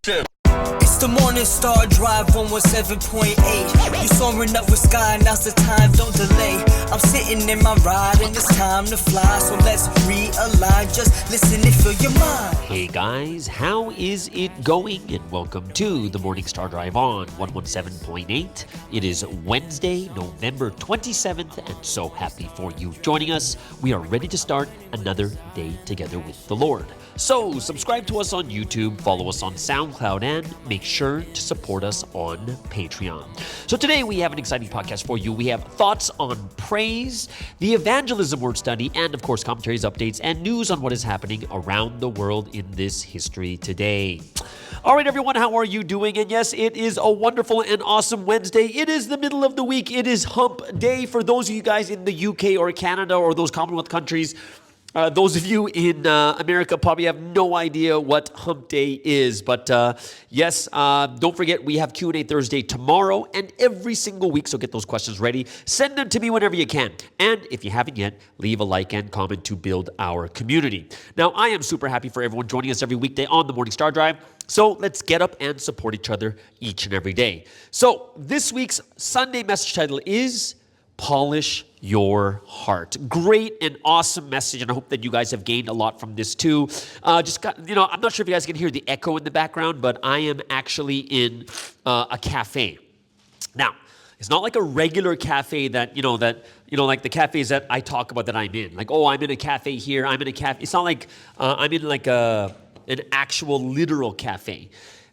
It's the Morning Star Drive 117.8. You soaring up with sky, now's the time, don't delay. I'm sitting in my ride and it's time to fly. So let's realign, just listen and fill your mind. Hey guys, how is it going? And welcome to the Morning Star Drive on 117.8. It is Wednesday, November 27th, and so happy for you joining us. We are ready to start another day together with the Lord. So subscribe to us on YouTube, follow us on SoundCloud, and make sure to support us on Patreon. So today we have an exciting podcast for you. We have thoughts on praise, the evangelism word study, and of course commentaries, updates, and news on what is happening around the world in this history today. All right, everyone, how are you doing? And yes, it is a wonderful and awesome Wednesday. It is the middle of the week. It is hump day for those of you guys in the UK or Canada or those Commonwealth countries. Those of you in America probably have no idea what Hump Day is, but yes, don't forget we have Q&A Thursday tomorrow and every single week, so get those questions ready. Send them to me whenever you can, and if you haven't yet, leave a like and comment to build our community. Now, I am super happy for everyone joining us every weekday on the Morning Star Drive, so let's get up and support each other each and every day. So this week's Sunday message title is Polish Your Heart. Great and awesome message, and I hope that you guys have gained a lot from this too. I'm not sure if you guys can hear the echo in the background, but I am actually in a cafe. Now, it's not like a regular cafe that like the cafes that I talk about that I'm in. Like, oh, I'm in a cafe here, I'm in a cafe. It's not like I'm in like an actual literal cafe.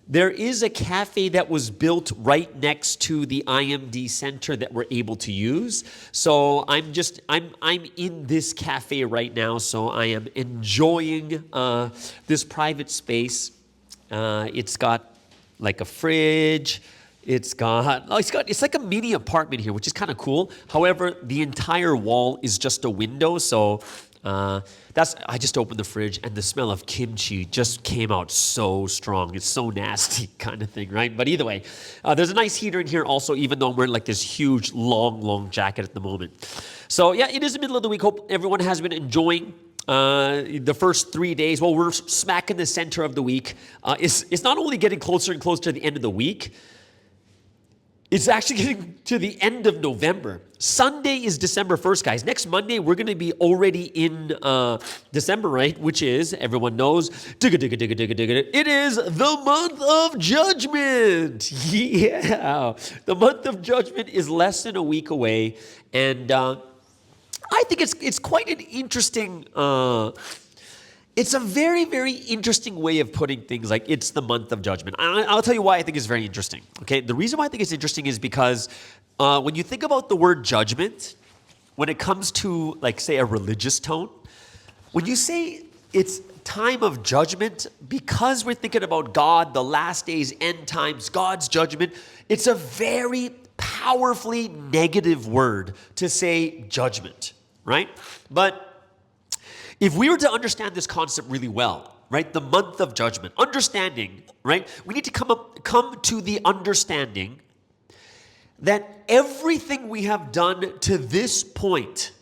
There is a cafe that was built right next to the IMD Center that we're able to use. So I'm in this cafe right now, so I am enjoying this private space. It's got like a fridge. It's like a mini apartment here, which is kind of cool. However, the entire wall is just a window, so I just opened the fridge and the smell of kimchi just came out so strong. It's so nasty kind of thing, right? But either way, there's a nice heater in here also, even though I'm wearing like this huge, long jacket at the moment. So yeah, it is the middle of the week. Hope everyone has been enjoying the first 3 days. Well, we're smack in the center of the week. It's not only getting closer and closer to the end of the week, it's actually getting to the end of November. Sunday is December 1st, guys. Next Monday, we're going to be already in December, right? Which is, everyone knows, it is the month of judgment. Yeah. The month of judgment is less than a week away. And I think it's quite an interesting... It's a very, very interesting way of putting things, like it's the month of judgment. I'll tell you why I think it's very interesting, okay? The reason why I think it's interesting is because when you think about the word judgment, when it comes to, like, say, a religious tone, when you say it's time of judgment, because we're thinking about God, the last days, end times, God's judgment, it's a very powerfully negative word to say judgment, right? But if we were to understand this concept really well, right, the month of judgment, understanding, right, we need to come to the understanding that everything we have done to this point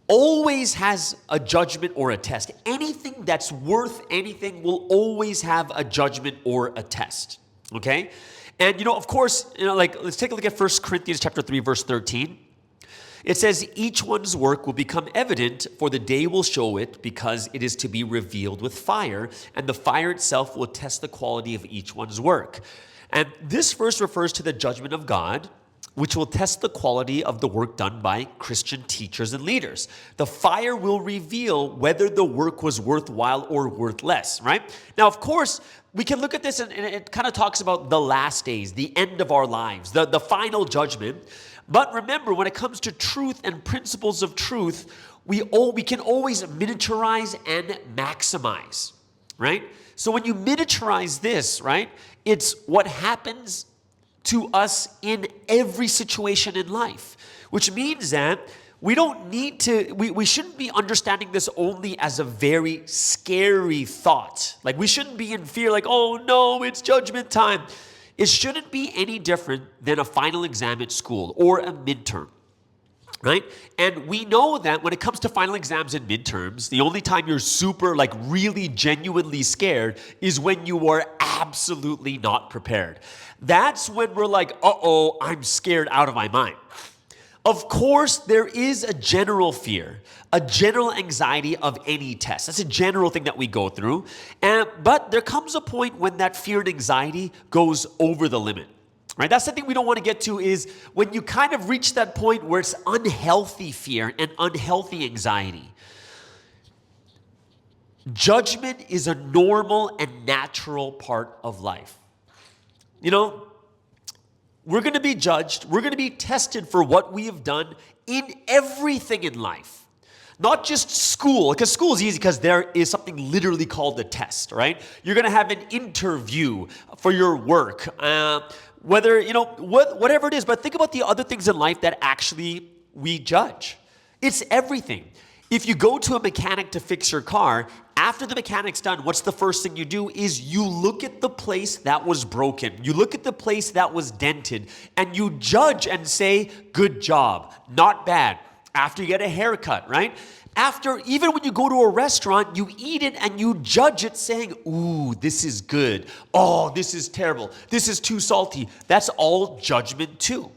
always has a judgment or a test. Anything that's worth anything will always have a judgment or a test, okay? And, of course, let's take a look at 1 Corinthians chapter 3, verse 13. It says, each one's work will become evident, for the day will show it, because it is to be revealed with fire, and the fire itself will test the quality of each one's work. And this verse refers to the judgment of God, which will test the quality of the work done by Christian teachers and leaders. The fire will reveal whether the work was worthwhile or worthless, right? Now, of course, we can look at this and it kind of talks about the last days, the end of our lives, the final judgment. But remember, when it comes to truth and principles of truth, we can always miniaturize and maximize, right? So when you miniaturize this, right, it's what happens to us in every situation in life, which means that we don't need to, we shouldn't be understanding this only as a very scary thought. Like, we shouldn't be in fear, like, oh no, it's judgment time. It shouldn't be any different than a final exam at school or a midterm, right? And we know that when it comes to final exams and midterms, the only time you're super, like, really genuinely scared is when you are absolutely not prepared. That's when we're like, uh-oh, I'm scared out of my mind. Of course, there is a general fear, a general anxiety of any test. That's a general thing that we go through. But there comes a point when that fear and anxiety goes over the limit. Right? That's the thing we don't want to get to, is when you kind of reach that point where it's unhealthy fear and unhealthy anxiety. Judgment is a normal and natural part of life. You know, we're going to be judged. We're going to be tested for what we have done in everything in life. Not just school, because school is easy because there is something literally called a test, right? You're going to have an interview for your work, whether, whatever it is. But think about the other things in life that actually we judge. It's everything. If you go to a mechanic to fix your car, after the mechanic's done, what's the first thing you do is you look at the place that was broken. You look at the place that was dented, and you judge and say, good job, not bad. After you get a haircut, right? After, even when you go to a restaurant, you eat it and you judge it saying, ooh, this is good. Oh, this is terrible. This is too salty. That's all judgment too.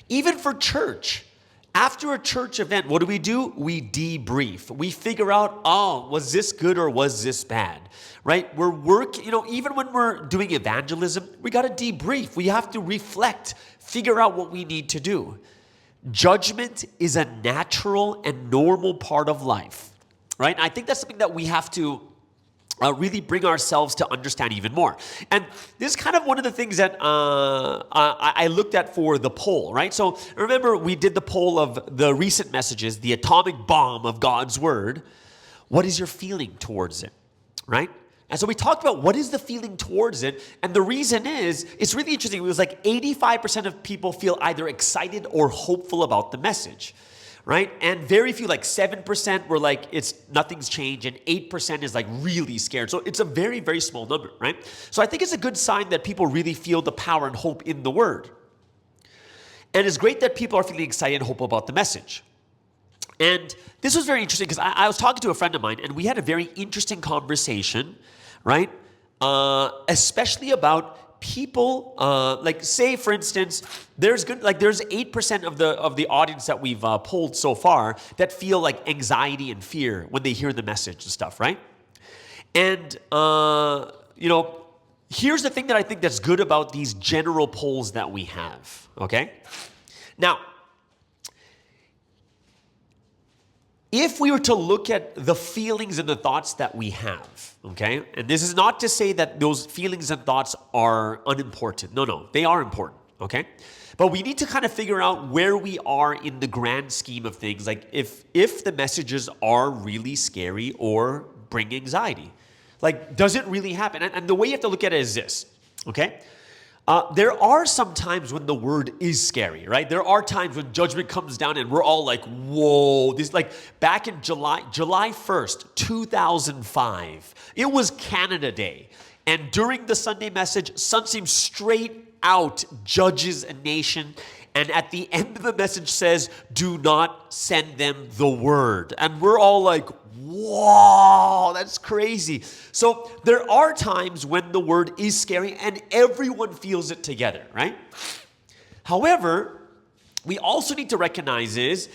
Even for church. After a church event, what do? We debrief. We figure out, oh, was this good or was this bad? Right? Even when we're doing evangelism, we got to debrief. We have to reflect, figure out what we need to do. Judgment is a natural and normal part of life, right? And I think that's something that we have to really bring ourselves to understand even more. And this is kind of one of the things that I looked at for the poll, right? So remember, we did the poll of the recent messages, the atomic bomb of God's word. What is your feeling towards it, right? And so we talked about what is the feeling towards it. And the reason is, it's really interesting. It was like 85% of people feel either excited or hopeful about the message, right? And very few, like 7% were like, nothing's changed, and 8% is like really scared. So it's a very, very small number, right? So I think it's a good sign that people really feel the power and hope in the word. And it's great that people are feeling excited and hopeful about the message. And this was very interesting because I was talking to a friend of mine, and we had a very interesting conversation, right? Especially about people, like say for instance, there's 8% of the audience that we've polled so far that feel like anxiety and fear when they hear the message and stuff, right? And here's the thing that I think that's good about these general polls that we have, okay? Now, if we were to look at the feelings and the thoughts that we have, okay, and this is not to say that those feelings and thoughts are unimportant. No, they are important, okay? But we need to kind of figure out where we are in the grand scheme of things, like if the messages are really scary or bring anxiety. Like, does it really happen? And the way you have to look at it is this, okay? There are some times when the word is scary, right? There are times when judgment comes down and we're all like, whoa. This, like back in July 1st, 2005, it was Canada Day. And during the Sunday message, Sunseam straight out judges a nation. And at the end of the message says, do not send them the word. And we're all like, whoa, that's crazy. So there are times when the word is scary and everyone feels it together, right? However, we also need to recognize is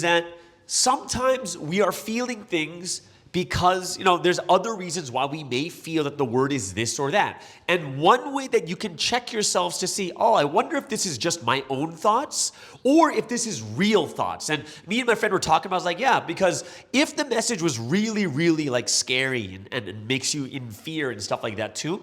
that sometimes we are feeling things because, there's other reasons why we may feel that the word is this or that. And one way that you can check yourselves to see, I wonder if this is just my own thoughts or if this is real thoughts. And me and my friend were talking about, I was like, yeah, because if the message was really, really like scary and makes you in fear and stuff like that too,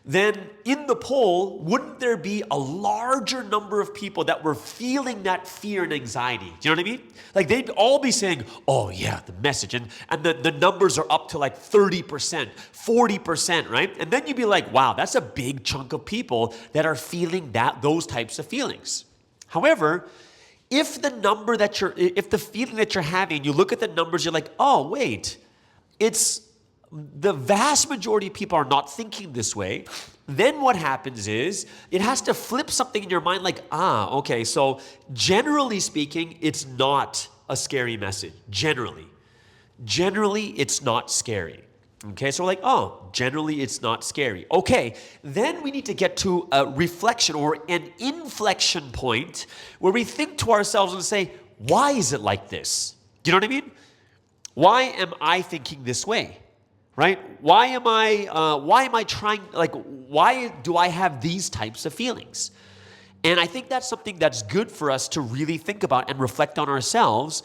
then in the poll, wouldn't there be a larger number of people that were feeling that fear and anxiety? Do you know what I mean? Like they'd all be saying, oh yeah, the message. And the numbers are up to like 30%, 40%, right? And then you'd be like, wow, that's a big chunk of people that are feeling those types of feelings. However, if the feeling that you're having, you look at the numbers, you're like, oh wait, the vast majority of people are not thinking this way, then what happens is it has to flip something in your mind like, okay, so generally speaking, it's not a scary message. Generally, it's not scary. Okay, so we're like, oh, generally it's not scary. Okay, then we need to get to a reflection or an inflection point where we think to ourselves and say, why is it like this? Do you know what I mean? Why am I thinking this way? Right? Why am I trying, like, why do I have these types of feelings? And I think that's something that's good for us to really think about and reflect on ourselves,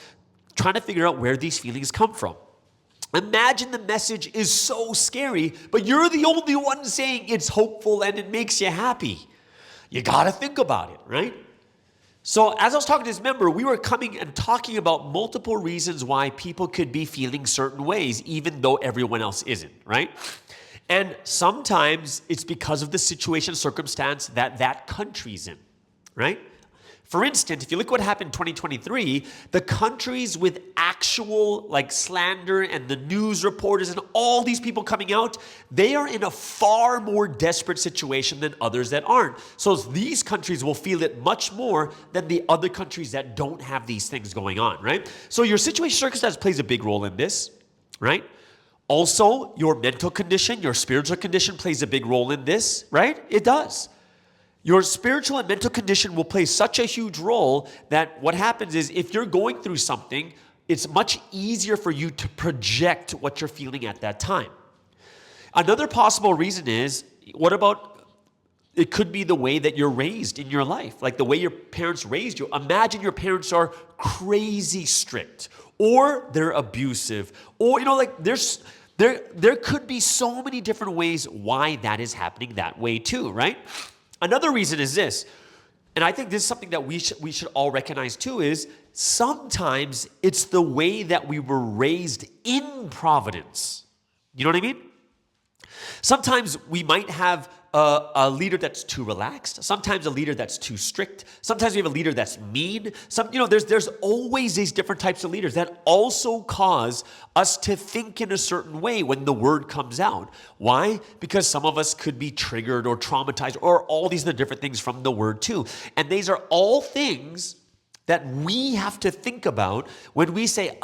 trying to figure out where these feelings come from. Imagine the message is so scary, but you're the only one saying it's hopeful and it makes you happy. You got to think about it, right? So as I was talking to this member, we were coming and talking about multiple reasons why people could be feeling certain ways, even though everyone else isn't, right? And sometimes it's because of the situation, circumstance that that country's in, right? For instance, if you look what happened in 2023, the countries with actual like slander and the news reporters and all these people coming out, they are in a far more desperate situation than others that aren't. So these countries will feel it much more than the other countries that don't have these things going on, right? So your situation circumstance plays a big role in this, right? Also, your mental condition, your spiritual condition plays a big role in this, right? It does. Your spiritual and mental condition will play such a huge role that what happens is if you're going through something, it's much easier for you to project what you're feeling at that time. Another possible reason is, what about, it could be the way that you're raised in your life, like the way your parents raised you. Imagine your parents are crazy strict, or they're abusive, or, like there could be so many different ways why that is happening that way too, right? Another reason is this, and I think this is something that we should all recognize too, is sometimes it's the way that we were raised in Providence. You know what I mean? Sometimes we might have a leader that's too relaxed. Sometimes a leader that's too strict. Sometimes we have a leader that's mean. There's always these different types of leaders that also cause us to think in a certain way when the word comes out. Why? Because some of us could be triggered or traumatized or all these other different things from the word too. And these are all things that we have to think about when we say,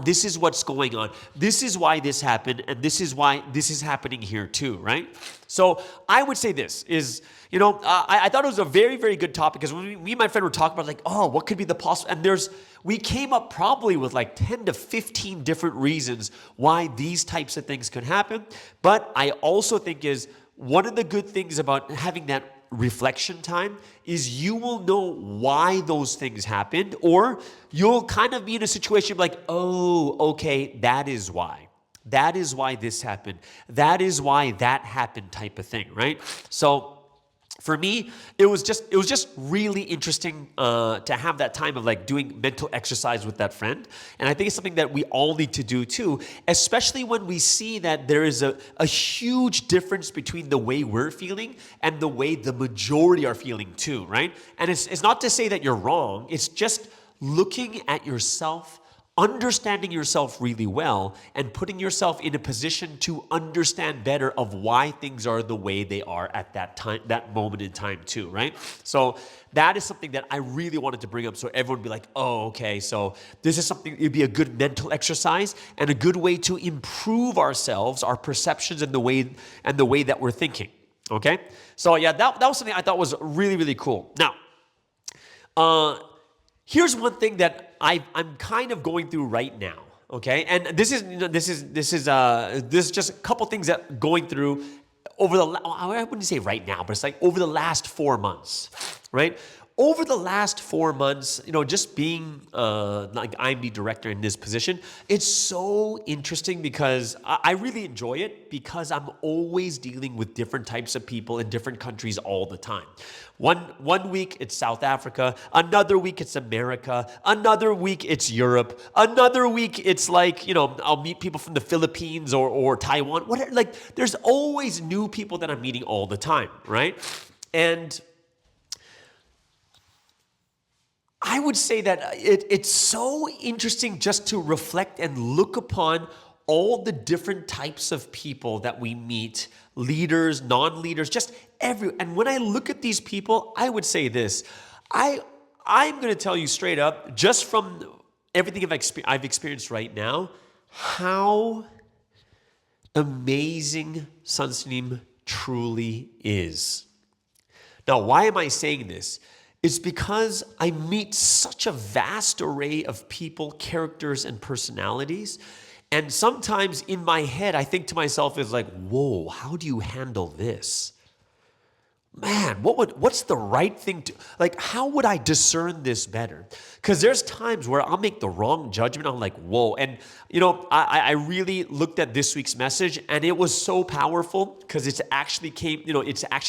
this is what's going on. This is why this happened, and this is why this is happening here too, right? So I would say this is, I thought it was a very, very good topic because when me and my friend were talking about what could be the possible, and we came up probably with like 10 to 15 different reasons why these types of things could happen. But I also think is one of the good things about having that reflection time is you will know why those things happened, or you'll kind of be in a situation like, oh, okay, that is why. That is why this happened. That is why that happened type of thing, right? So for me, it was just really interesting to have that time of like doing mental exercise with that friend. And I think it's something that we all need to do too, especially when we see that there is a huge difference between the way we're feeling and the way the majority are feeling too, right? And it's not to say that you're wrong. It's just looking at yourself, understanding yourself really well, and putting yourself in a position to understand better of why things are the way they are at that time, that moment in time too, right? So that is something that I really wanted to bring up so everyone would be like, oh, okay, so this is something, it'd be a good mental exercise and a good way to improve ourselves, our perceptions, and the way that we're thinking, okay? So yeah, that was something I thought was really, really cool. Now, here's one thing that I'm kind of going through right now, okay? And this is just a couple things that going through over I wouldn't say right now, but it's like over the last 4 months, right? Over the last 4 months, just being like IMD director in this position, it's so interesting because I really enjoy it because I'm always dealing with different types of people in different countries all the time. One week it's South Africa, another week it's America, another week it's Europe, another week it's like, I'll meet people from the Philippines or Taiwan, whatever. Like there's always new people that I'm meeting all the time, right? And I would say that it's so interesting just to reflect and look upon all the different types of people that we meet, leaders, non-leaders, just and when I look at these people, I would say this, I'm going to tell you straight up, just from everything I've experienced right now, how amazing Sunsteam truly is. Now, why am I saying this? It's because I meet such a vast array of people, characters, and personalities. And sometimes in my head, I think to myself, is like, whoa, how do you handle this? Man, what's the right thing to, like, how would I discern this better? Because there's times where I'll make the wrong judgment. I'm like, whoa. And, I really looked at this week's message, and it was so powerful because it's actually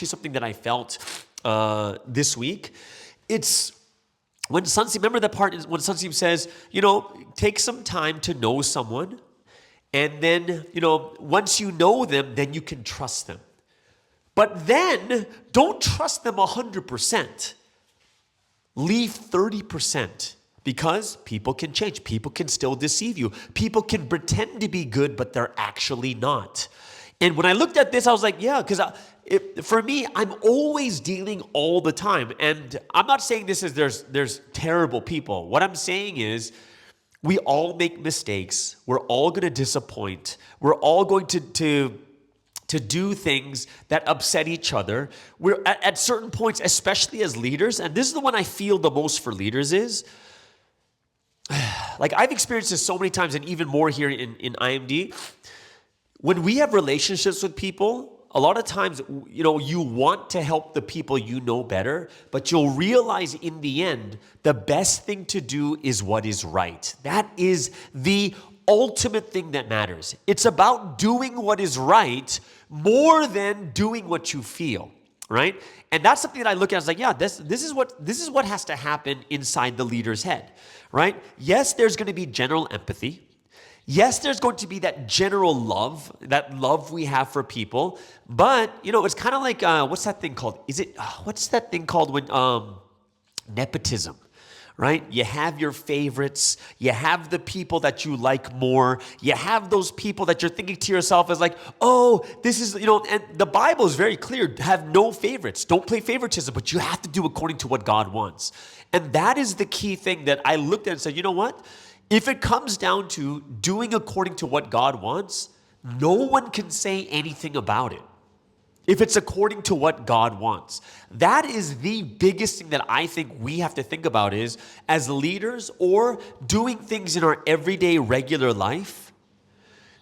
something that I felt this week. It's when Sunsteam, remember the part when Sunsteam says, take some time to know someone, and then, once you know them, then you can trust them. But then, don't trust them 100%. Leave 30%, because people can change. People can still deceive you. People can pretend to be good, but they're actually not. And when I looked at this, I was like, yeah, because for me, I'm always dealing all the time. And I'm not saying this is there's terrible people. What I'm saying is we all make mistakes. We're all going to disappoint. We're all going to do things that upset each other. We're at certain points, especially as leaders, and this is the one I feel the most for leaders is, like I've experienced this so many times and even more here in IMD. When we have relationships with people, a lot of times, you want to help the people you know better, but you'll realize in the end, the best thing to do is what is right. That is the ultimate thing that matters. It's about doing what is right more than doing what you feel, right? And that's something that I look at as like, yeah, this is what has to happen inside the leader's head, right? Yes, there's going to be general empathy. Yes, there's going to be that general love, that love we have for people. But, it's kind of like, what's that thing called? What's that thing called when, nepotism, right? You have your favorites. You have the people that you like more. You have those people that you're thinking to yourself as like, oh, this is, and the Bible is very clear. Have no favorites. Don't play favoritism, but you have to do according to what God wants. And that is the key thing that I looked at and said, you know what? If it comes down to doing according to what God wants, no one can say anything about it. If it's according to what God wants. That is the biggest thing that I think we have to think about is, as leaders or doing things in our everyday regular life,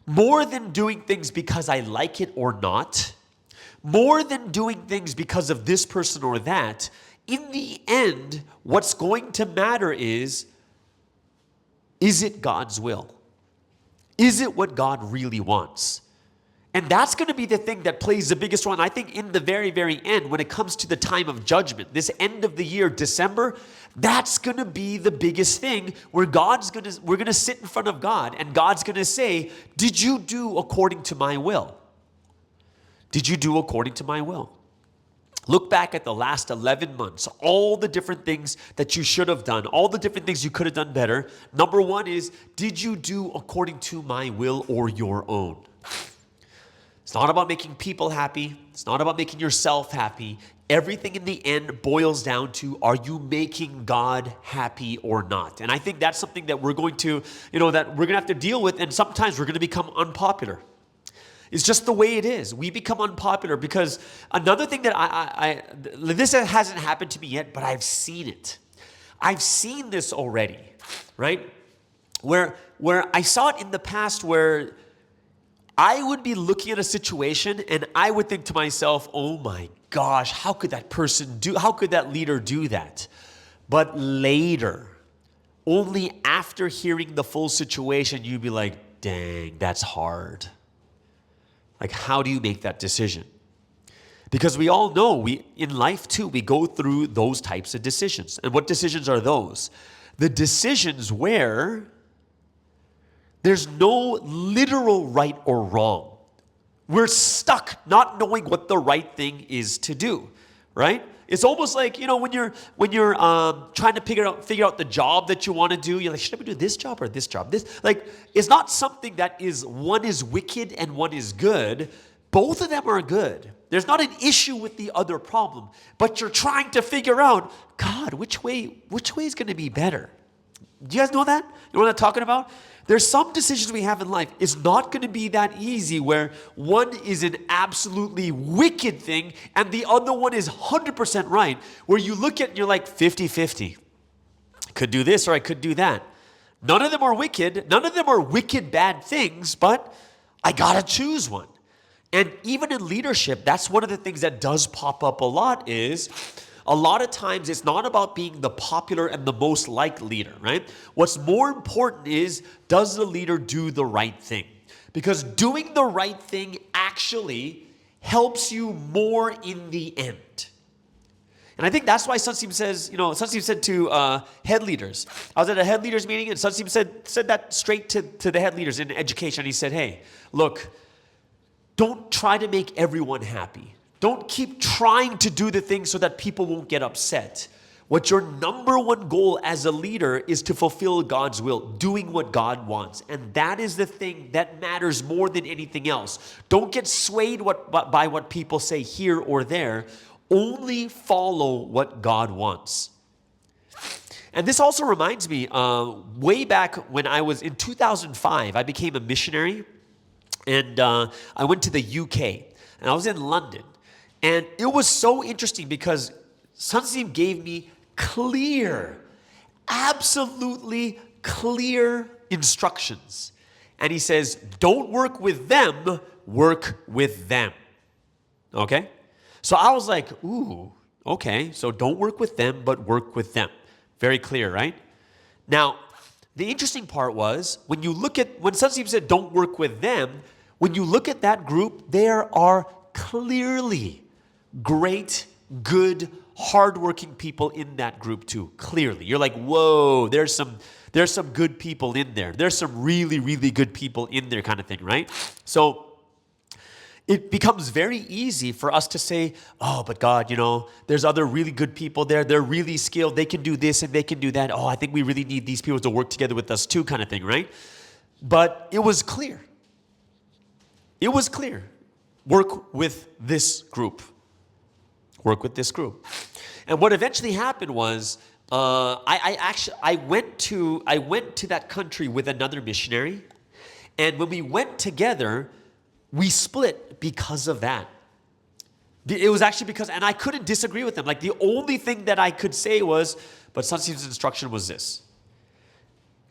more than doing things because I like it or not, more than doing things because of this person or that, in the end, what's going to matter is it God's will? Is it what God really wants? And that's going to be the thing that plays the biggest role. And I think in the very, very end, when it comes to the time of judgment, this end of the year, December, that's going to be the biggest thing where we're going to sit in front of God and God's going to say, did you do according to my will? Did you do according to my will? Look back at the last 11 months, all the different things that you should have done, all the different things you could have done better. Number one is, did you do according to my will or your own? It's not about making people happy. It's not about making yourself happy. Everything in the end boils down to, are you making God happy or not? And I think that's something that we're going to, have to deal with, and sometimes we're going to become unpopular. It's just the way it is. We become unpopular because another thing that this hasn't happened to me yet, but I've seen it. I've seen this already, right? Where I saw it in the past where I would be looking at a situation and I would think to myself, oh my gosh, how could that leader do that? But later, only after hearing the full situation, you'd be like, dang, that's hard. Like, how do you make that decision? Because we all know, in life too, we go through those types of decisions. And what decisions are those? The decisions where there's no literal right or wrong. We're stuck not knowing what the right thing is to do, right? It's almost like, when you're trying to figure out the job that you want to do, you're like, should I do this job or this job? It's not something that one is wicked and one is good. Both of them are good. There's not an issue with the other problem, but you're trying to figure out, God, which way is going to be better? Do you guys know that? You know what I'm talking about? There's some decisions we have in life. It's not going to be that easy where one is an absolutely wicked thing and the other one is 100% right. Where you look at it and you're like 50-50. I could do this or I could do that. None of them are wicked. None of them are wicked bad things, but I got to choose one. And even in leadership, that's one of the things that does pop up a lot is a lot of times it's not about being the popular and the most liked leader, right? What's more important is, does the leader do the right thing? Because doing the right thing actually helps you more in the end. And I think that's why Sunsteam says, Sunsteam said to head leaders. I was at a head leaders meeting and Sunsteam said that straight to the head leaders in education. He said, hey, look, don't try to make everyone happy. Don't keep trying to do the things so that people won't get upset. What your number one goal as a leader is to fulfill God's will, doing what God wants. And that is the thing that matters more than anything else. Don't get swayed by what people say here or there. Only follow what God wants. And this also reminds me, way back when I was in 2005, I became a missionary. And I went to the UK. And I was in London. And it was so interesting because Sunsteam gave me absolutely clear instructions. And he says, don't work with them, work with them. Okay? So I was like, ooh, okay. So don't work with them, but work with them. Very clear, right? Now, the interesting part was, when Sunsteam said don't work with them, when you look at that group, there are clearly great, good, hardworking people in that group too. Clearly. You're like, whoa, there's some good people in there. There's some really, really good people in there kind of thing, right? So it becomes very easy for us to say, oh, but God, there's other really good people there. They're really skilled. They can do this and they can do that. Oh, I think we really need these people to work together with us too kind of thing, right? But it was clear. It was clear. Work with this group. Work with this group. And what eventually happened was, I went to that country with another missionary, and when we went together, we split because of that. It was actually because, and I couldn't disagree with them. Like the only thing that I could say was, but Sunsteam's instruction was this.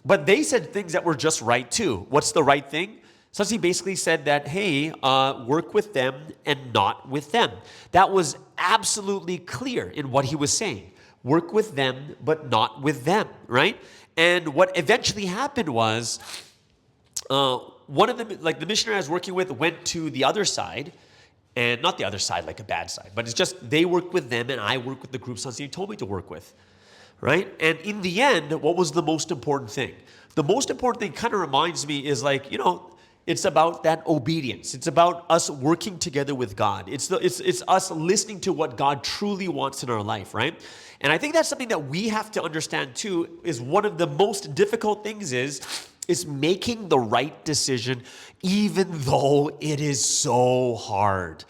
But they said things that were just right too. What's the right thing? Sunsteam basically said that, hey, work with them and not with them. That was absolutely clear in what he was saying. Work with them, but not with them, right? And what eventually happened was, one of them, like the missionary I was working with, went to the other side, and not the other side like a bad side, but it's just they worked with them and I worked with the group Sunsteam told me to work with, right? And in the end, what was the most important thing? The most important thing kind of reminds me is like, it's about that obedience. It's about us working together with God. It's us listening to what God truly wants in our life, right? And I think that's something that we have to understand too, is one of the most difficult things is making the right decision, even though it is so hard.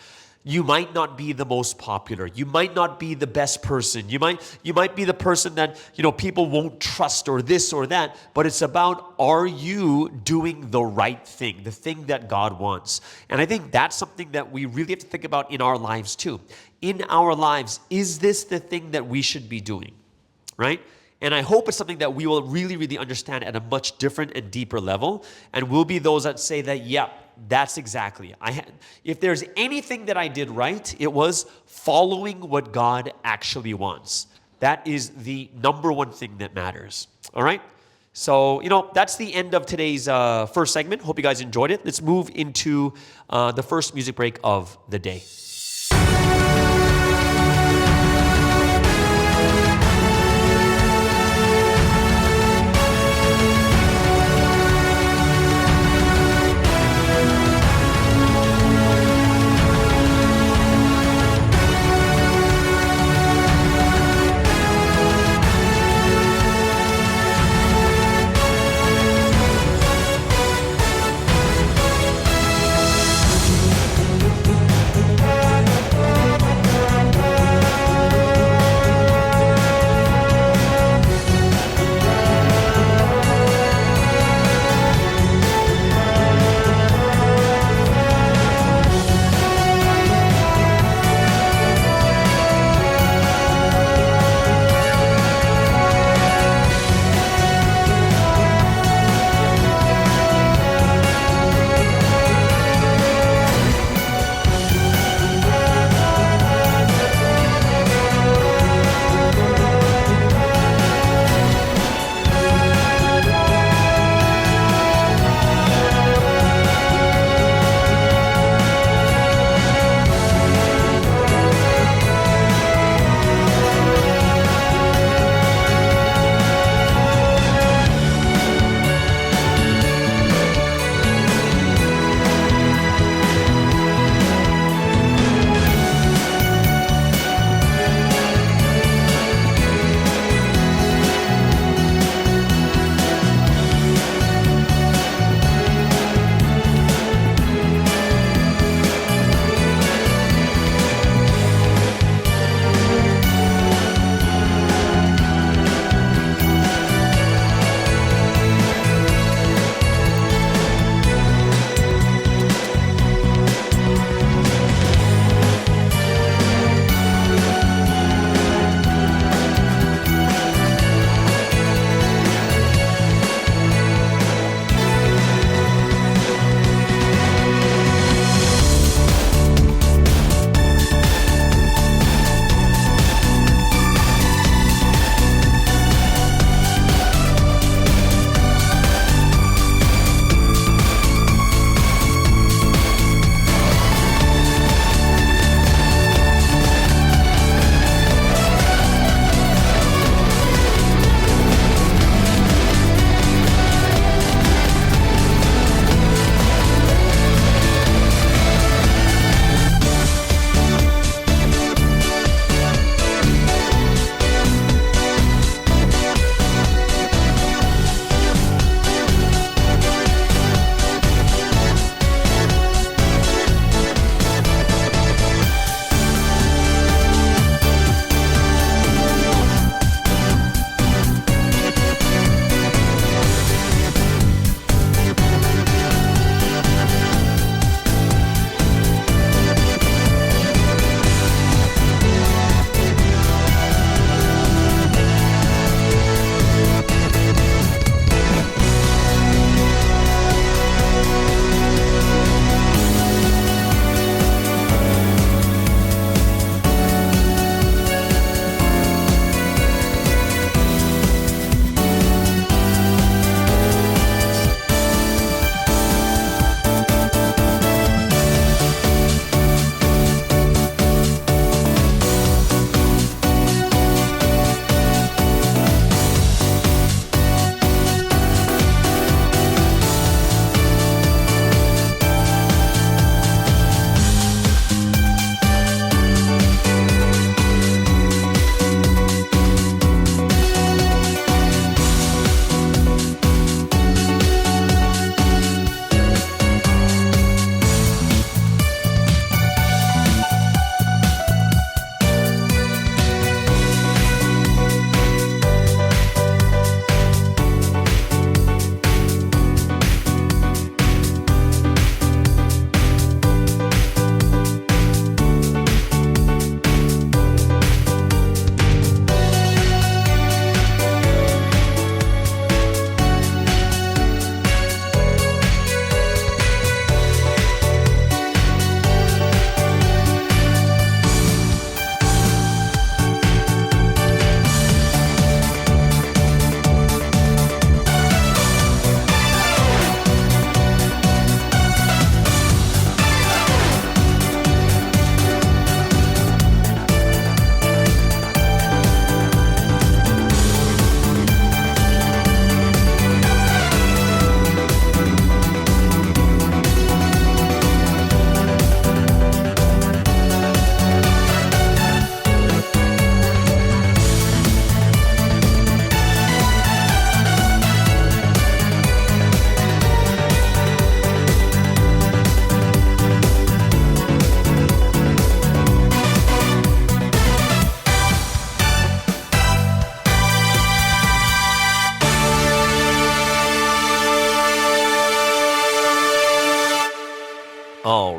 You might not be the most popular. You might not be the best person. You might be the person that, people won't trust or this or that, but it's about, are you doing the right thing, the thing that God wants? And I think that's something that we really have to think about in our lives too. In our lives, is this the thing that we should be doing, right? And I hope it's something that we will really, really understand at a much different and deeper level. And we'll be those that say that, yeah, that's exactly. If there's anything that I did right, it was following what God actually wants. That is the number one thing that matters. All right? So, that's the end of today's first segment. Hope you guys enjoyed it. Let's move into the first music break of the day.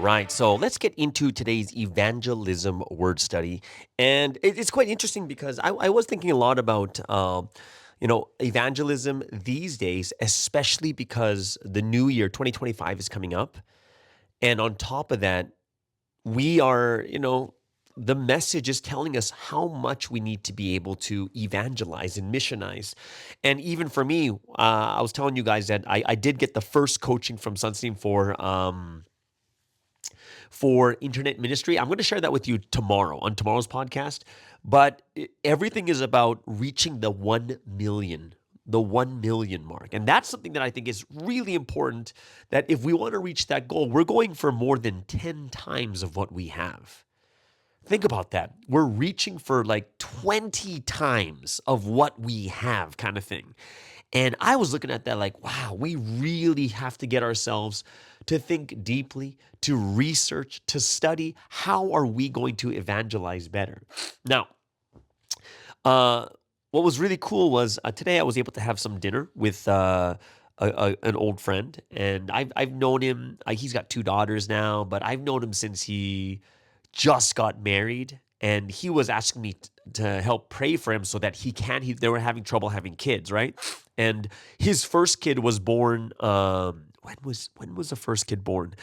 right, so let's get into today's evangelism word study. And it's quite interesting because I was thinking a lot about, evangelism these days, especially because the new year, 2025, is coming up. And on top of that, we are, the message is telling us how much we need to be able to evangelize and missionize. And even for me, I was telling you guys that I did get the first coaching from Sunstein for internet ministry. I'm going to share that with you tomorrow on tomorrow's podcast. But everything is about reaching the 1 million, the 1 million mark. And that's something that I think is really important, that if we want to reach that goal, we're going for more than 10 times of what we have. Think about that. We're reaching for like 20 times of what we have, kind of thing. And I was looking at that like, wow, we really have to get ourselves to think deeply, to research, to study. How are we going to evangelize better? Now, what was really cool was today I was able to have some dinner with an old friend, and I've known him. He's got 2 daughters now, but I've known him since he just got married, and he was asking me to help pray for him so that they were having trouble having kids, right? And his first kid was born, when was the first kid born?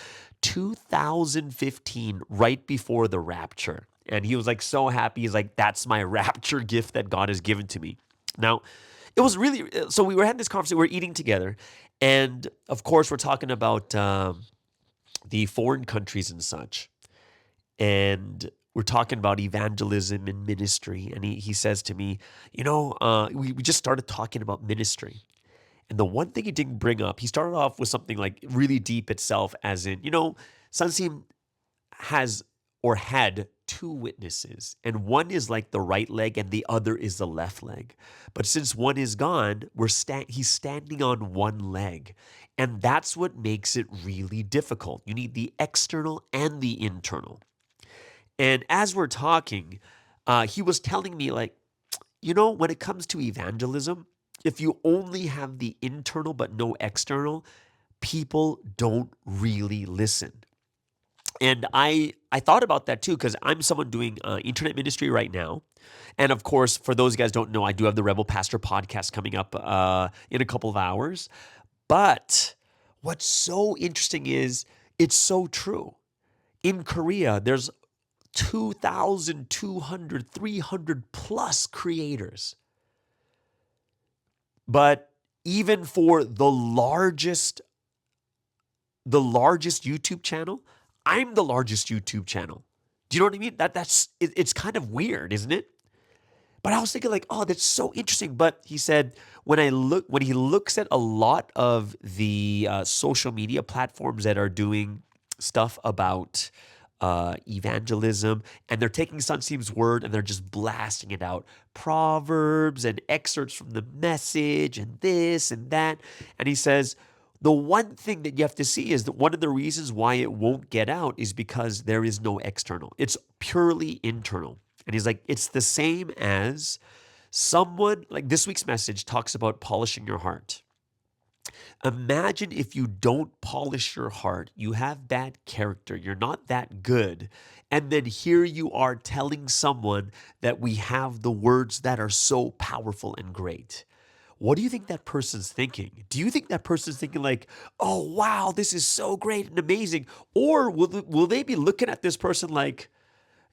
2015, right before the rapture. And he was like so happy. He's like, that's my rapture gift that God has given to me. Now, it was really, so we were having this conversation, we were eating together. And of course, we're talking about the foreign countries and such. And we're talking about evangelism and ministry. And he says to me, we just started talking about ministry. And the one thing he didn't bring up, he started off with something like really deep itself, as in, Sunseam has or had 2 witnesses, and one is like the right leg and the other is the left leg. But since one is gone, he's standing on one leg. And that's what makes it really difficult. You need the external and the internal. And as we're talking, he was telling me like, when it comes to evangelism, if you only have the internal but no external, people don't really listen. And I thought about that too, because I'm someone doing internet ministry right now. And of course, for those guys who don't know, I do have the Rebel Pastor podcast coming up in a couple of hours. But what's so interesting is it's so true. In Korea, there's 2,200, 300 plus creators. But even for the largest YouTube channel, I'm the largest YouTube channel. Do you know what I mean? It's kind of weird, isn't it? But I was thinking like, oh, that's so interesting. But he said when he looks at a lot of the social media platforms that are doing stuff about evangelism, and they're taking Sunseam's word and they're just blasting it out, proverbs and excerpts from the message and this and that. And he says, the one thing that you have to see is that one of the reasons why it won't get out is because there is no external. It's purely internal. And he's like, it's the same as someone, like this week's message talks about polishing your heart. Imagine if you don't polish your heart, you have bad character, you're not that good. And then here you are telling someone that we have the words that are so powerful and great. What do you think that person's thinking? Do you think that person's thinking like, oh, wow, this is so great and amazing? Or will they be looking at this person like,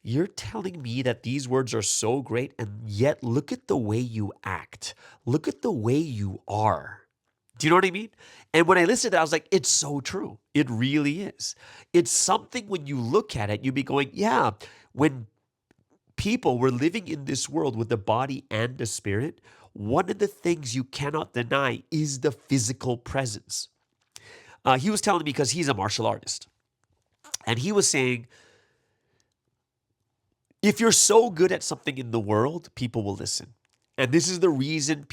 you're telling me that these words are so great, and yet look at the way you act. Look at the way you are. Do you know what I mean? And when I listened to that, I was like, it's so true. It really is. It's something when you look at it, you'd be going, yeah, when people were living in this world with the body and the spirit, one of the things you cannot deny is the physical presence. He was telling me, because he's a martial artist, and he was saying, if you're so good at something in the world, people will listen. And this is the reason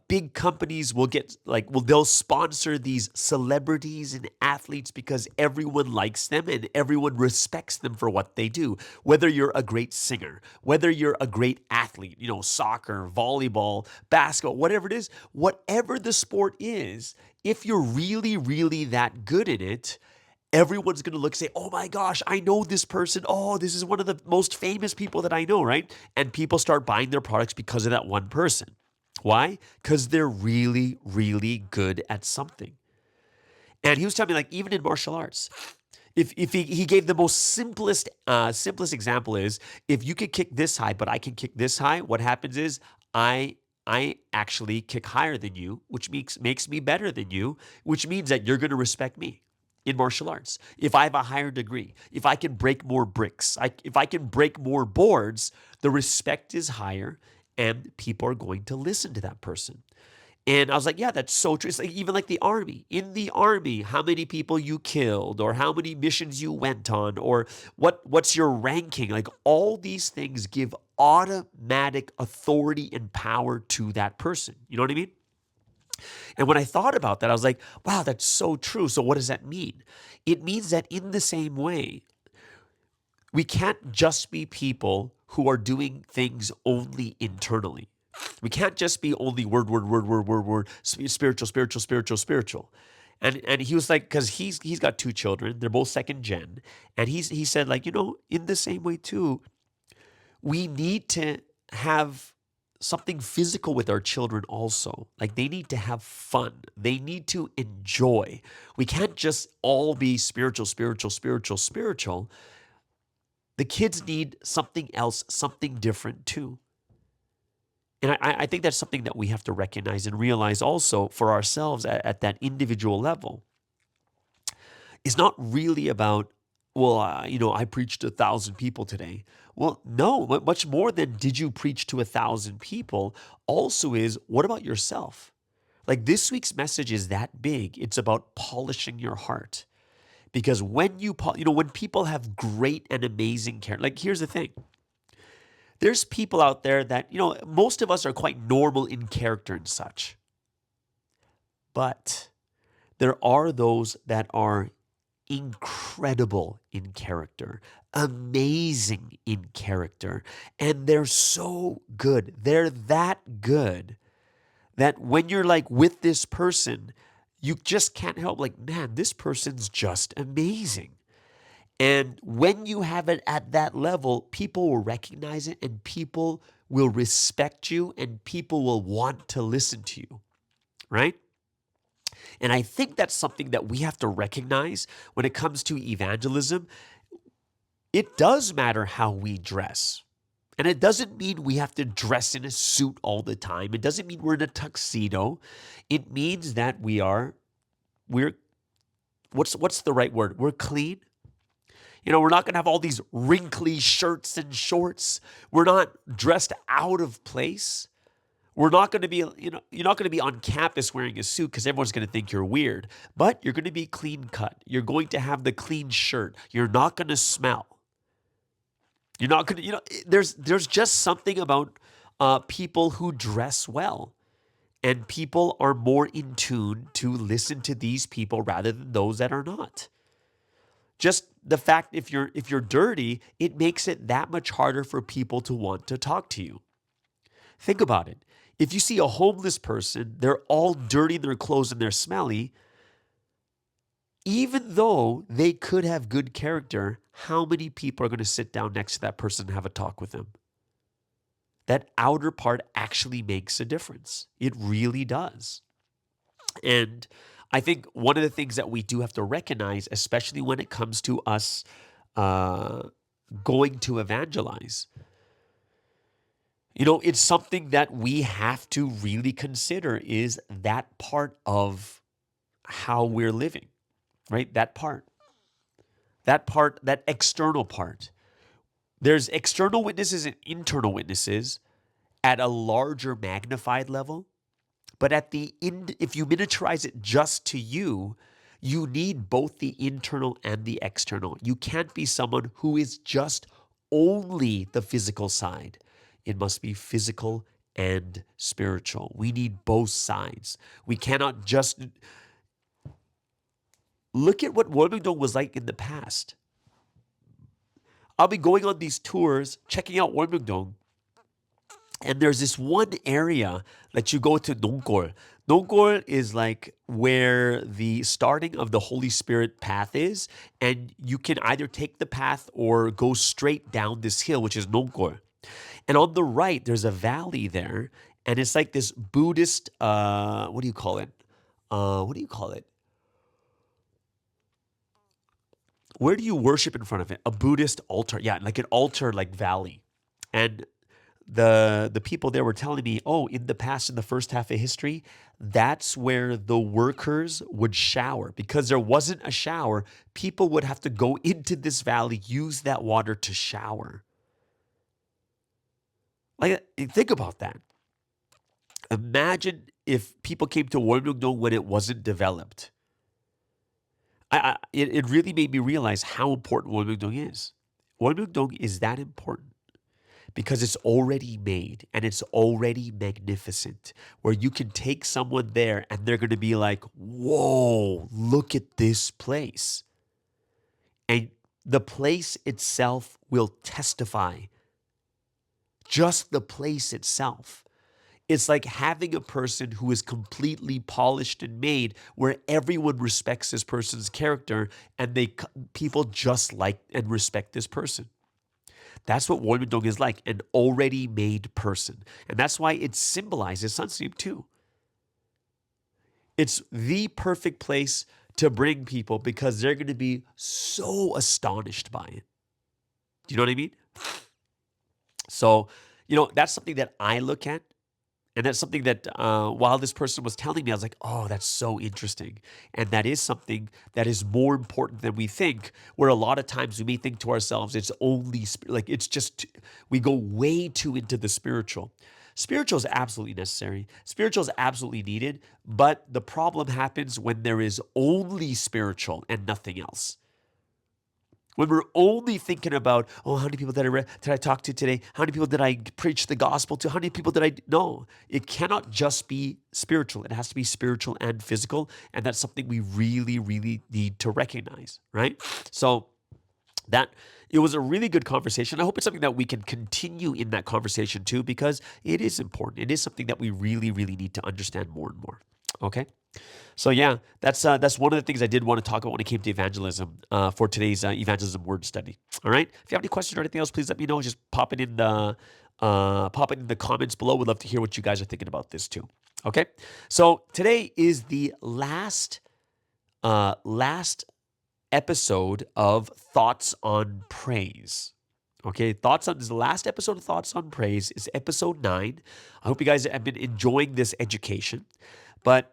big companies they'll sponsor these celebrities and athletes, because everyone likes them and everyone respects them for what they do. Whether you're a great singer, whether you're a great athlete, soccer, volleyball, basketball, whatever it is, whatever the sport is, if you're really, really that good in it, everyone's going to look and say, oh my gosh, I know this person. Oh, this is one of the most famous people that I know, right? And people start buying their products because of that one person. Why? Because they're really, really good at something. And he was telling me, like, even in martial arts, if he gave the most simplest example is, if you could kick this high, but I can kick this high, what happens is I actually kick higher than you, which makes me better than you, which means that you're going to respect me in martial arts. If I have a higher degree, if I can break more bricks, if I can break more boards, the respect is higher and people are going to listen to that person. And I was like, yeah, that's so true. It's like, even like the army. In the army, how many people you killed, or how many missions you went on, or what's your ranking? Like, all these things give automatic authority and power to that person. You know what I mean? And when I thought about that, I was like, wow, that's so true. So what does that mean? It means that in the same way, we can't just be people who are doing things only internally. We can't just be only word, spiritual. And he was like, because he's got 2 children, they're both second gen, and he said, like, in the same way too, we need to have something physical with our children also. Like, they need to have fun. They need to enjoy. We can't just all be spiritual. The kids need something else, something different too. And I think that's something that we have to recognize and realize also for ourselves at that individual level. It's not really about, well, I preached to 1,000 people today. Well, no, much more than did you preach to 1,000 people also is, what about yourself? Like, this week's message is that big. It's about polishing your heart. Because when when people have great and amazing character, like, here's the thing. There's people out there that, most of us are quite normal in character and such. But there are those that are incredible in character, amazing in character, and they're so good. They're that good that when you're like with this person, you just can't help, like, man, this person's just amazing. And when you have it at that level, people will recognize it, and people will respect you, and people will want to listen to you, right? And I think that's something that we have to recognize when it comes to evangelism. It does matter how we dress. And it doesn't mean we have to dress in a suit all the time. It doesn't mean we're in a tuxedo. It means that we're what's the right word? We're clean. We're not going to have all these wrinkly shirts and shorts. We're not dressed out of place. We're not going to be, you're not going to be on campus wearing a suit because everyone's going to think you're weird. But you're going to be clean cut. You're going to have the clean shirt. You're not going to smell. You're not going to, there's just something about people who dress well. And people are more in tune to listen to these people rather than those that are not. Just the fact, if you're dirty, it makes it that much harder for people to want to talk to you. Think about it. If you see a homeless person, they're all dirty in their clothes and they're smelly, even though they could have good character, how many people are going to sit down next to that person and have a talk with them? That outer part actually makes a difference. It really does. And I think one of the things that we do have to recognize, especially when it comes to us going to evangelize, it's something that we have to really consider, is that part of how we're living, right? That external part. There's external witnesses and internal witnesses at a larger magnified level. But at the end, if you miniaturize it just to you, you need both the internal and the external. You can't be someone who is just only the physical side. It must be physical and spiritual. We need both sides. We cannot just look at what Wolmingdong was like in the past. I'll be going on these tours, checking out Wolmingdong, and there's this one area that you go to, Nongkol. Nongol is like where the starting of the Holy Spirit path is, and you can either take the path or go straight down this hill, which is Nongol. And on the right, there's a valley there, and it's like this Buddhist, what do you call it? What do you call it? Where do you worship in front of it? A Buddhist altar. Yeah, like an altar, like valley. And the people there were telling me, oh, in the past, in the first half of history, that's where the workers would shower. Because there wasn't a shower, people would have to go into this valley, use that water to shower. Like, think about that. Imagine if people came to Wolmyeongdong when it wasn't developed. It really made me realize how important Wolmyeongdong is. Wolmyeongdong is that important because it's already made and it's already magnificent, where you can take someone there and they're going to be like, whoa, look at this place. And the place itself will testify. Just the place itself. It's like having a person who is completely polished and made, where everyone respects this person's character and people just like and respect this person. That's what Wolmyeongdong is like, an already made person. And that's why it symbolizes Sunseum too. It's the perfect place to bring people because they're going to be so astonished by it. Do you know what I mean? So, that's something that I look at. And that's something that while this person was telling me, I was like, oh, that's so interesting. And that is something that is more important than we think, where a lot of times we may think to ourselves, it's only, we go way too into the spiritual. Spiritual is absolutely necessary. Spiritual is absolutely needed. But the problem happens when there is only spiritual and nothing else. When we're only thinking about, oh, how many people did I talk to today? How many people did I preach the gospel to? How many people did I... No, it cannot just be spiritual. It has to be spiritual and physical. And that's something we really, really need to recognize, right? So it was a really good conversation. I hope it's something that we can continue in that conversation too, because it is important. It is something that we really, really need to understand more and more. Okay? So yeah, that's one of the things I did want to talk about when it came to evangelism for today's evangelism word study. All right. If you have any questions or anything else, please let me know. Just pop it in the comments below. We'd love to hear what you guys are thinking about this too. Okay. So today is the last episode of Thoughts on Praise. Okay, this is the last episode of Thoughts on Praise. Is episode 9. I hope you guys have been enjoying this education, but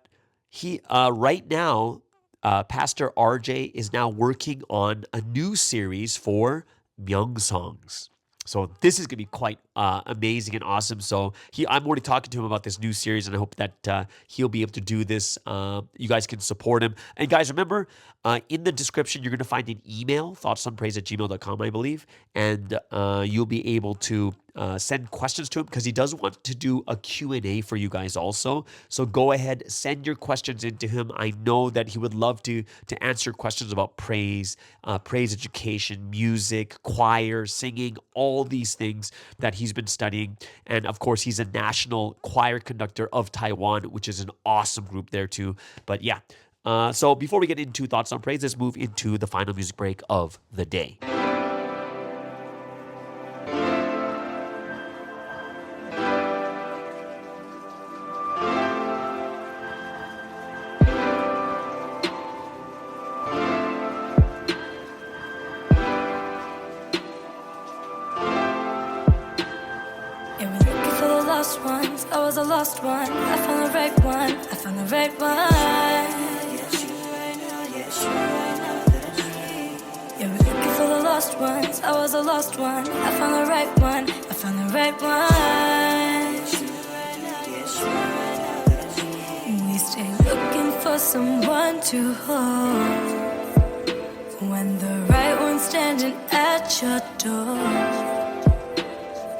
right now, Pastor RJ is now working on a new series for Myeongsongs. So this is going to be quite amazing and awesome. So I'm already talking to him about this new series, and I hope that he'll be able to do this. You guys can support him. And guys, remember, in the description, you're going to find an email, thoughtsonpraise@gmail.com, I believe, and you'll be able to send questions to him because he does want to do a Q&A for you guys also. So go ahead, send your questions into him. I know that he would love to answer questions about praise, praise education, music, choir, singing, all these things that he's been studying. And of course, he's a national choir conductor of Taiwan, which is an awesome group there too. But yeah, so before we get into Thoughts on Praise, let's move into the final music break of the day. Lost one, I found the right one, I found the right one. Yeah, we're looking for the lost ones, I was a lost one, I found the right one, I found the right one. We stay looking for someone to hold when the right one's standing at your door.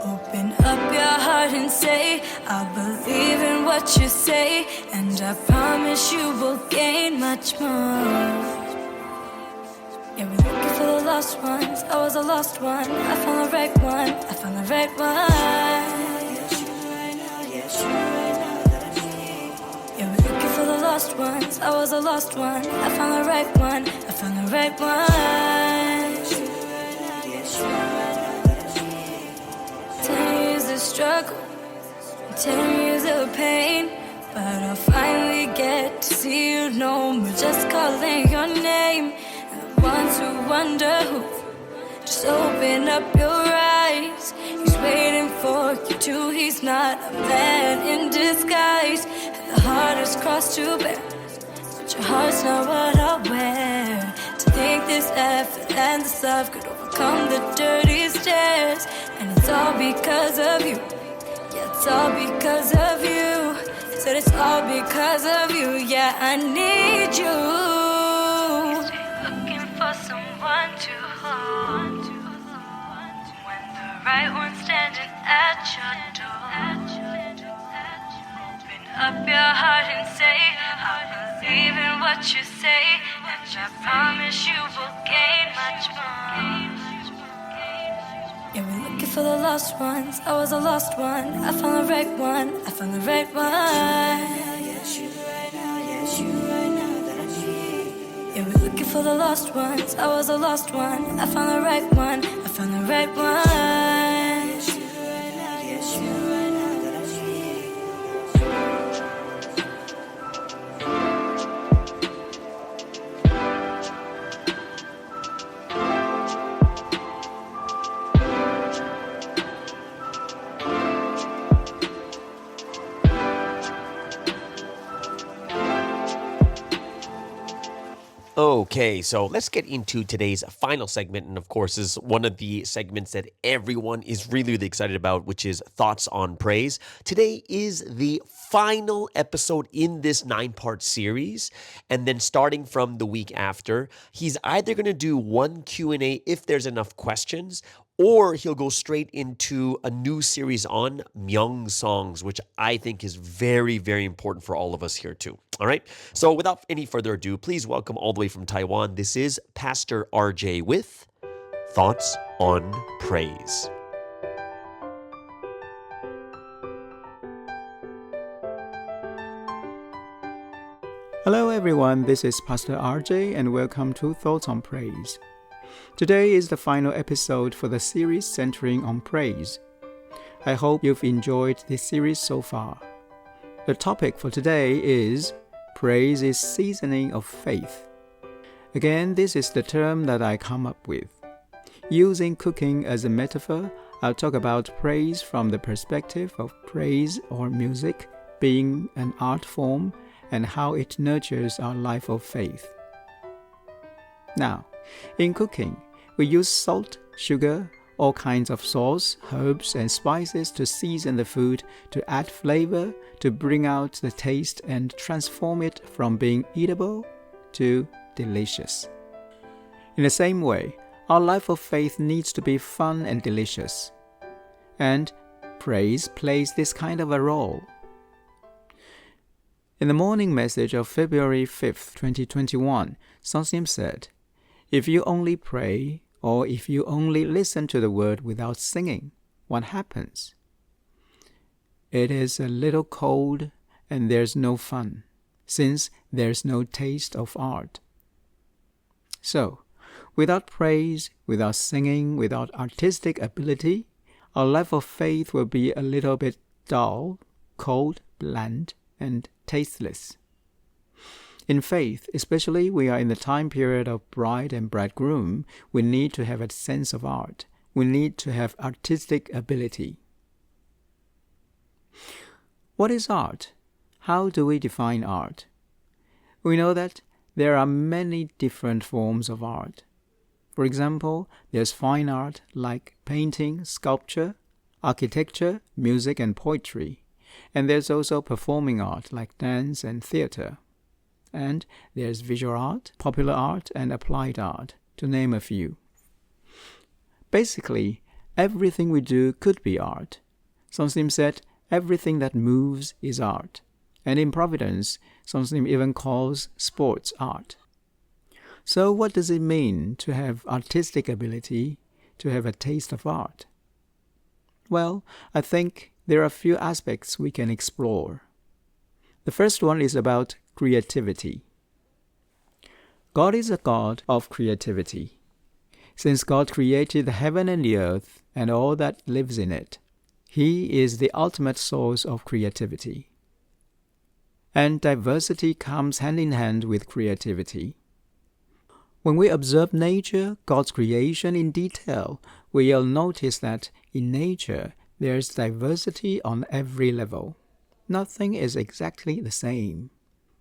Open up your heart and say, I believe in what you say, and I promise you will gain much more. Yeah, we're looking for the lost ones, I was a lost one, I found the right one, I found the right one. Yeah, we're I was a lost one. I found the right one. I found the right one. 10 years of struggle, 10 years of pain, but I'll finally get to see you no more. Just calling your name, and the ones who wonder who, just open up your eyes. He's waiting for you too. He's not a man in disguise. And the hardest cross to bear, but your heart's not what I'll wear. To think this effort and this love could overcome the dirty stairs. And it's all because of you. Yeah, it's all because of you. Said it's all because of you. Yeah, I need you. Looking for someone to hold when the right one's standing at your door. Open up your heart and say, I believe in what you say, and I promise you will gain much more. Yeah, we're looking for the lost ones. I was a lost one. I found the right one. I found the right one. Yeah, we're looking for the lost ones. I was a lost one. I found the right one. I found the right one. Okay, so let's get into today's final segment, and of course is one of the segments that everyone is really, really excited about, which is Thoughts on Praise. Today is the final episode in this 9-part series, and then starting from the week after, he's either going to do one Q&A if there's enough questions, or he'll go straight into a new series on Myeong songs, which I think is very, very important for all of us here too. All right. So without any further ado, please welcome all the way from Taiwan. This is Pastor RJ with Thoughts on Praise. Hello everyone, this is Pastor RJ and welcome to Thoughts on Praise. Today is the final episode for the series centering on praise. I hope you've enjoyed this series so far. The topic for today is Praise is Seasoning of Faith. Again, this is the term that I come up with. Using cooking as a metaphor, I'll talk about praise from the perspective of praise or music being an art form and how it nurtures our life of faith. Now, in cooking, we use salt, sugar, all kinds of sauce, herbs, and spices to season the food, to add flavor, to bring out the taste and transform it from being eatable to delicious. In the same way, our life of faith needs to be fun and delicious. And praise plays this kind of a role. In the morning message of February 5th, 2021, Sonsim said, "If you only pray, or if you only listen to the word without singing, what happens? It is a little cold and there's no fun, since there's no taste of art." So, without praise, without singing, without artistic ability, our life of faith will be a little bit dull, cold, bland, and tasteless. In faith, especially we are in the time period of bride and bridegroom, we need to have a sense of art. We need to have artistic ability. What is art? How do we define art? We know that there are many different forms of art. For example, there's fine art like painting, sculpture, architecture, music, and poetry. And there's also performing art like dance and theater. And there's visual art, popular art, and applied art, to name a few. Basically, everything we do could be art. Sonsim said, everything that moves is art. And in Providence, Sonsim even calls sports art. So what does it mean to have artistic ability, to have a taste of art? Well, I think there are a few aspects we can explore. The first one is about creativity. God is a God of creativity. Since God created the heaven and the earth and all that lives in it, He is the ultimate source of creativity. And diversity comes hand in hand with creativity. When we observe nature, God's creation in detail, we'll notice that in nature there is diversity on every level. Nothing is exactly the same.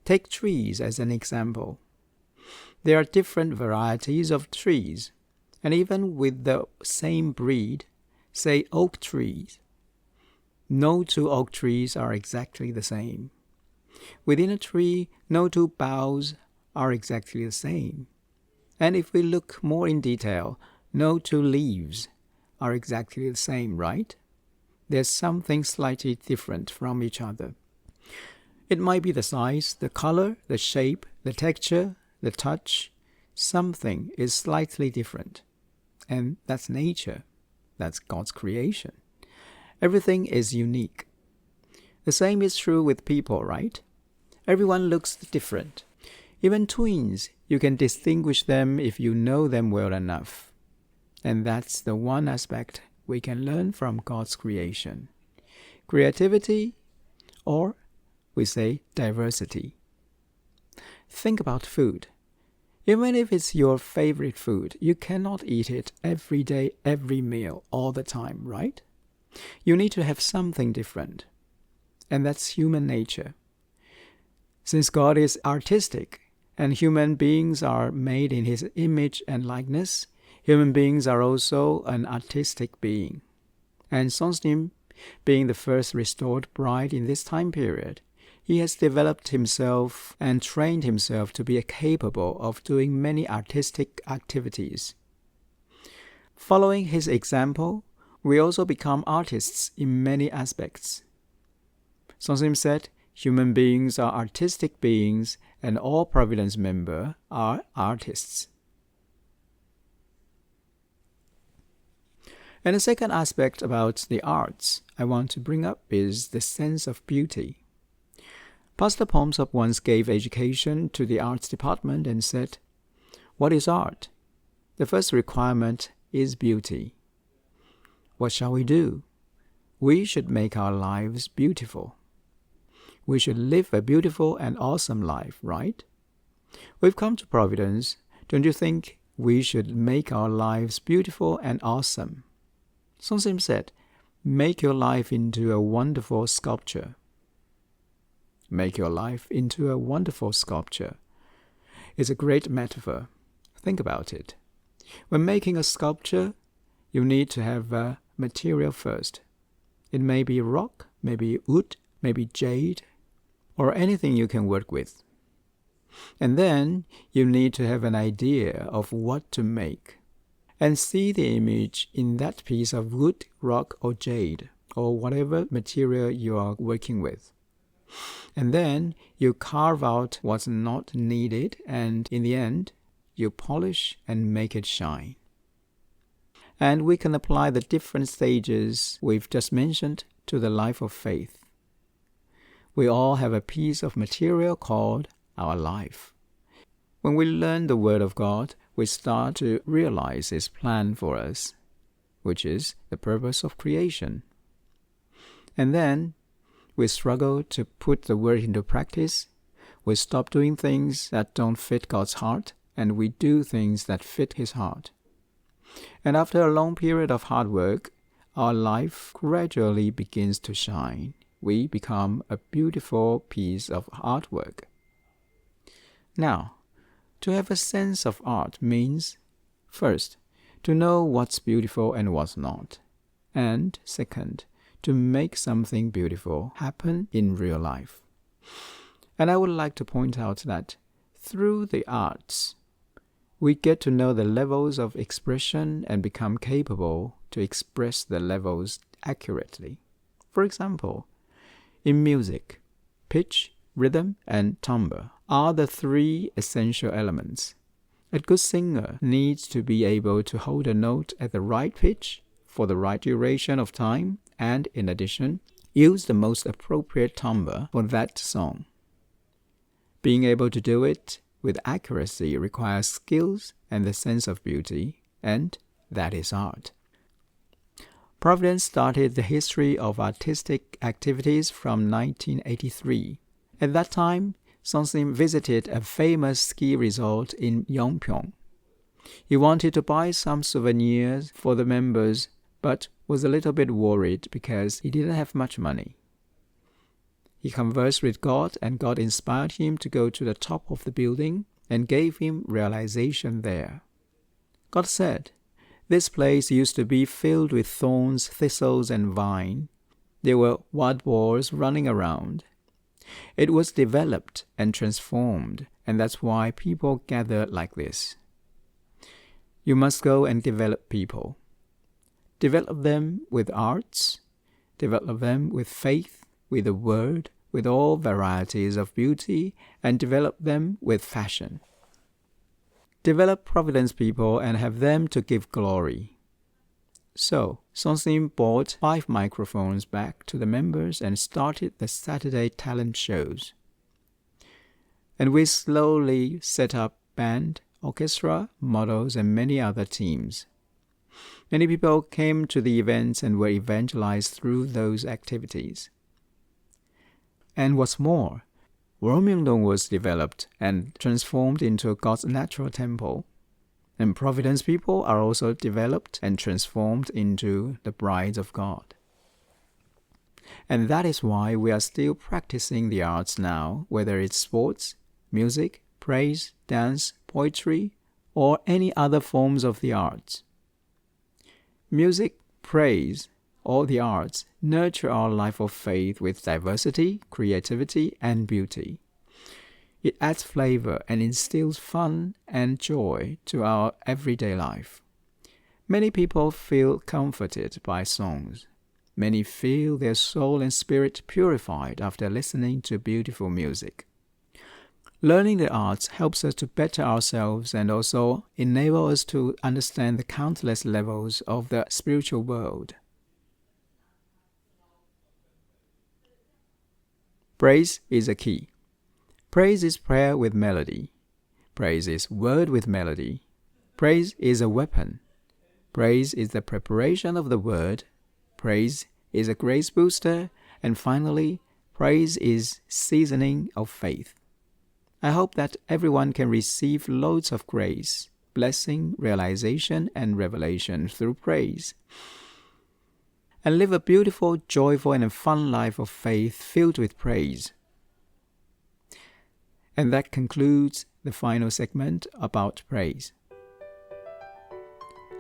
Take trees as an example. There are different varieties of trees, and even with the same breed, say oak trees, no two oak trees are exactly the same. Within a tree, no two boughs are exactly the same. And if we look more in detail, no two leaves are exactly the same, right? There's something slightly different from each other. It might be the size, the color, the shape, the texture, the touch. Something is slightly different. And that's nature. That's God's creation. Everything is unique. The same is true with people, right? Everyone looks different. Even twins, you can distinguish them if you know them well enough. And that's the one aspect we can learn from God's creation. Creativity, or we say diversity. Think about food. Even if it's your favorite food, you cannot eat it every day, every meal, all the time, right? You need to have something different. And that's human nature. Since God is artistic, and human beings are made in His image and likeness, human beings are also an artistic being. And Songsim, being the first restored bride in this time period, he has developed himself and trained himself to be capable of doing many artistic activities. Following his example, we also become artists in many aspects. Songsim said, human beings are artistic beings and all Providence members are artists. And the second aspect about the arts I want to bring up is the sense of beauty. Pastor Pomsop once gave education to the arts department and said, "What is art? The first requirement is beauty. What shall we do? We should make our lives beautiful. We should live a beautiful and awesome life, right? We've come to Providence. Don't you think we should make our lives beautiful and awesome?" Songsim said, "Make your life into a wonderful sculpture." Make your life into a wonderful sculpture. It's a great metaphor. Think about it. When making a sculpture, you need to have a material first. It may be rock, maybe wood, maybe jade, or anything you can work with. And then you need to have an idea of what to make, and see the image in that piece of wood, rock, or jade, or whatever material you are working with. And then you carve out what's not needed, and in the end, you polish and make it shine. And we can apply the different stages we've just mentioned to the life of faith. We all have a piece of material called our life. When we learn the Word of God, we start to realize His plan for us, which is the purpose of creation. And then we struggle to put the Word into practice. We stop doing things that don't fit God's heart, and we do things that fit His heart. And after a long period of hard work, our life gradually begins to shine. We become a beautiful piece of artwork. Now, to have a sense of art means, first, to know what's beautiful and what's not. And second, to make something beautiful happen in real life. And I would like to point out that through the arts, we get to know the levels of expression and become capable to express the levels accurately. For example, in music, pitch, rhythm, and timbre are the three essential elements. A good singer needs to be able to hold a note at the right pitch for the right duration of time, and in addition, use the most appropriate timbre for that song. Being able to do it with accuracy requires skills and the sense of beauty, and that is art. Providence started the history of artistic activities from 1983. At that time, Songsim visited a famous ski resort in Yongpyong. He wanted to buy some souvenirs for the members, but was a little bit worried because he didn't have much money. He conversed with God, and God inspired him to go to the top of the building and gave him realization there. God said, "This place used to be filled with thorns, thistles, and vine. There were wild boars running around. It was developed and transformed, and that's why people gather like this. You must go and develop people. Develop them with arts, develop them with faith, with the word, with all varieties of beauty, and develop them with fashion. Develop Providence people and have them to give glory." So, Songsim bought 5 microphones back to the members and started the Saturday talent shows. And we slowly set up band, orchestra, models, and many other teams. Many people came to the events and were evangelized through those activities. And what's more, Wurmyeongdong was developed and transformed into God's natural temple. And Providence people are also developed and transformed into the brides of God. And that is why we are still practicing the arts now, whether it's sports, music, praise, dance, poetry, or any other forms of the arts. Music, praise, or the arts nurture our life of faith with diversity, creativity, and beauty. It adds flavor and instills fun and joy to our everyday life. Many people feel comforted by songs. Many feel their soul and spirit purified after listening to beautiful music. Learning the arts helps us to better ourselves and also enable us to understand the countless levels of the spiritual world. Praise is a key. Praise is prayer with melody. Praise is word with melody. Praise is a weapon. Praise is the preparation of the word. Praise is a grace booster. And finally, praise is seasoning of faith. I hope that everyone can receive loads of grace, blessing, realization, and revelation through praise, and live a beautiful, joyful, and a fun life of faith filled with praise. And that concludes the final segment about praise.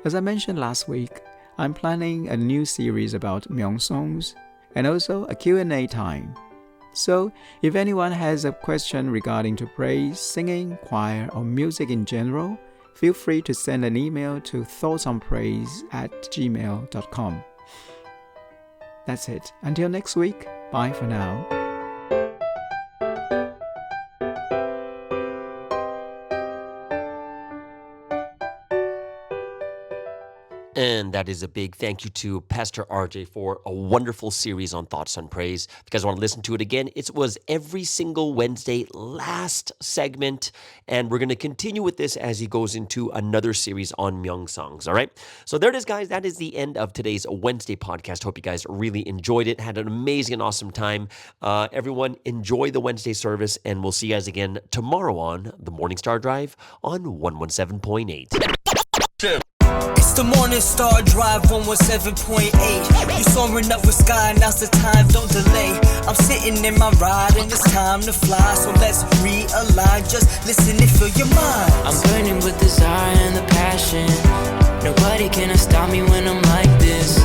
As I mentioned last week, I'm planning a new series about Myeong songs and also a Q&A time. So, if anyone has a question regarding to praise, singing, choir, or music in general, feel free to send an email to thoughtsonpraise@gmail.com. That's it. Until next week, bye for now. And that is a big thank you to Pastor RJ for a wonderful series on Thoughts on Praise. If you guys want to listen to it again, it was every single Wednesday, last segment. And we're going to continue with this as he goes into another series on Myeong songs, all right? So there it is, guys. That is the end of today's Wednesday podcast. Hope you guys really enjoyed it, had an amazing and awesome time. Everyone, enjoy the Wednesday service, and we'll see you guys again tomorrow on the Morning Star Drive on 117.8. It's the Morning Star Drive 117.8. You soaring up with sky, now's the time, don't delay. I'm sitting in my ride and it's time to fly. So let's realign, just listen and fill your mind. I'm burning with desire and the passion. Nobody can stop me when I'm like this.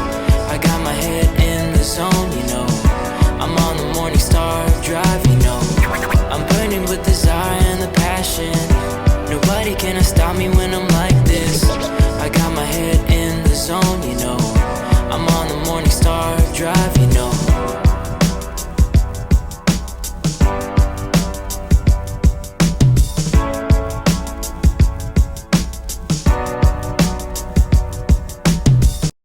I got my head in the zone, you know. I'm on the Morning Star Drive, you know. I'm burning with desire and the passion. Nobody can stop me